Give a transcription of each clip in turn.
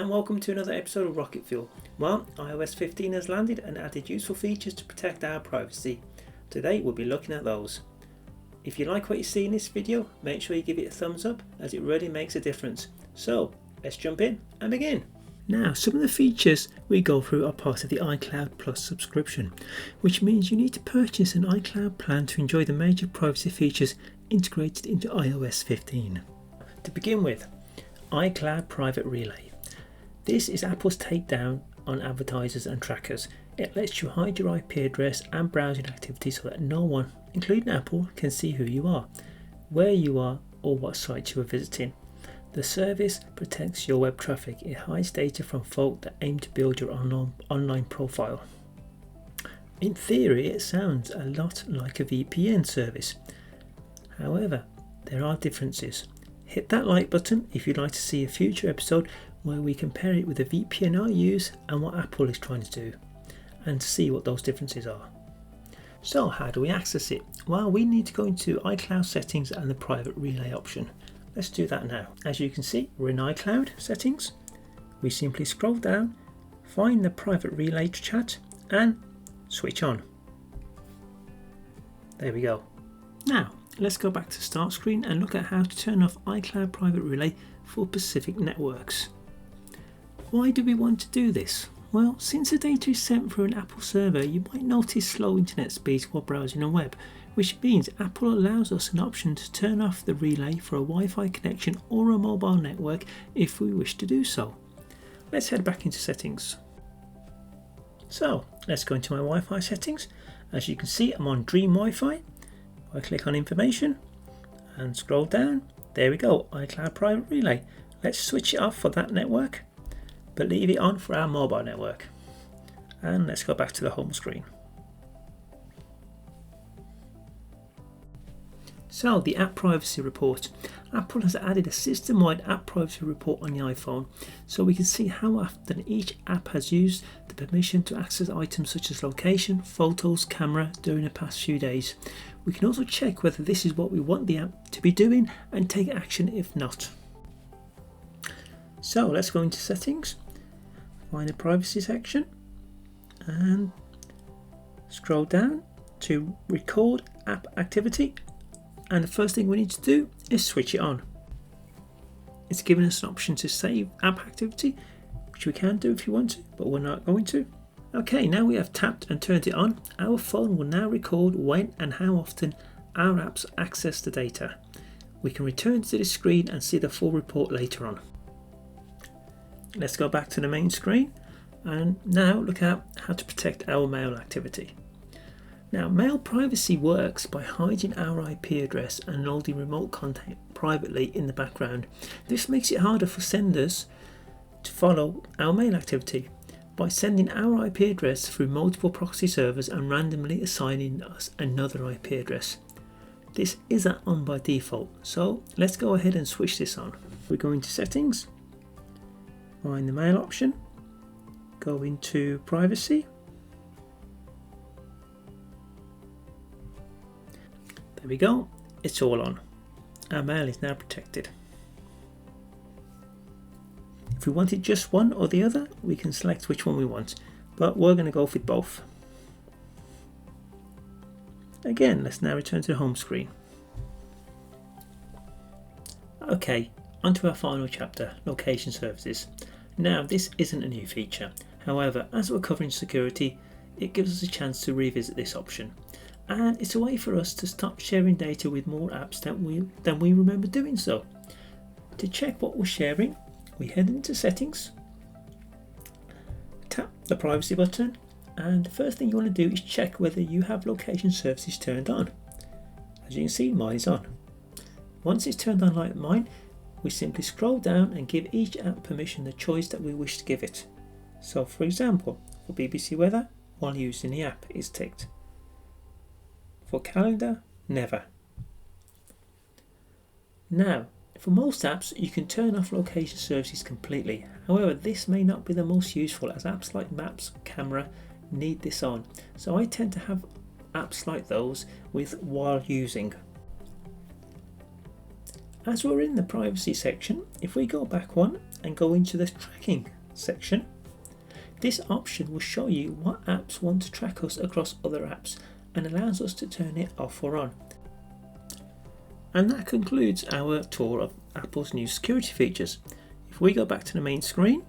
and welcome to another episode of Rocket Fuel. Well, iOS 15 has landed and added useful features to protect our privacy. Today we'll be looking at those. If you like what you see in this video, make sure you give it a thumbs up as it really makes a difference. So let's jump in and begin. Now, some of the features we go through are part of the iCloud Plus subscription, which means you need to purchase an iCloud plan to enjoy the major privacy features integrated into iOS 15. To begin with, iCloud Private Relay. This is Apple's takedown on advertisers and trackers. It lets you hide your IP address and browsing activity so that no one, including Apple, can see who you are, where you are, or what sites you are visiting. The service protects your web traffic. It hides data from folk that aim to build your online profile. In theory, it sounds a lot like a VPN service. However, there are differences. Hit that like button if you'd like to see a future episode where we compare it with the VPN I use and what Apple is trying to do, and see what those differences are. So how do we access it? Well, we need to go into iCloud settings and the private relay option. Let's do that now. As you can see, we're in iCloud settings. We simply scroll down, find the private relay chat and switch on. There we go. Now, let's go back to start screen and look at how to turn off iCloud Private Relay for Pacific networks. Why do we want to do this? Well, since the data is sent through an Apple server, you might notice slow internet speeds while browsing a web, which means Apple allows us an option to turn off the relay for a Wi-Fi connection or a mobile network if we wish to do so. Let's head back into settings. So, let's go into my Wi-Fi settings. As you can see, I'm on Dream Wi-Fi. I click on information and scroll down. There we go, iCloud Private Relay. Let's switch it off for that network, but leave it on for our mobile network. And let's go back to the home screen. So, the app privacy report. Apple has added a system-wide app privacy report on the iPhone, so we can see how often each app has used the permission to access items such as location, photos, camera during the past few days. We can also check whether this is what we want the app to be doing and take action if not. So let's go into settings, find the privacy section and scroll down to record app activity. And the first thing we need to do is switch it on. It's giving us an option to save app activity, which we can do if you want to, but we're not going to. Okay, now we have tapped and turned it on. Our phone will now record when and how often our apps access the data. We can return to this screen and see the full report later on. Let's go back to the main screen and now look at how to protect our mail activity. Now, mail privacy works by hiding our IP address and loading remote content privately in the background. This makes it harder for senders to follow our mail activity by sending our IP address through multiple proxy servers and randomly assigning us another IP address. This isn't on by default, so let's go ahead and switch this on. We go into settings, find the mail option, go into privacy. There we go, it's all on. Our mail is now protected. If we wanted just one or the other, we can select which one we want, but we're going to go with both. Again, let's now return to the home screen. Okay, onto our final chapter, location services. Now, this isn't a new feature. However, as we're covering security, it gives us a chance to revisit this option. And it's a way for us to stop sharing data with more apps than we remember doing so. To check what we're sharing, we head into settings, tap the privacy button, and the first thing you want to do is check whether you have location services turned on. As you can see, mine is on. Once it's turned on like mine, we simply scroll down and give each app permission the choice that we wish to give it. So for example, for BBC Weather, while using the app is ticked. For calendar, never. Now, for most apps, you can turn off location services completely. However, this may not be the most useful as apps like Maps, Camera need this on. So I tend to have apps like those with while using. As we're in the privacy section, if we go back one and go into the tracking section. This option will show you what apps want to track us across other apps and allows us to turn it off or on. And that concludes our tour of Apple's new security features. If we go back to the main screen,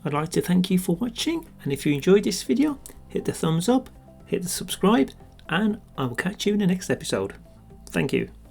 I'd like to thank you for watching, and if you enjoyed this video, hit the thumbs up, hit the subscribe, and I will catch you in the next episode. Thank you.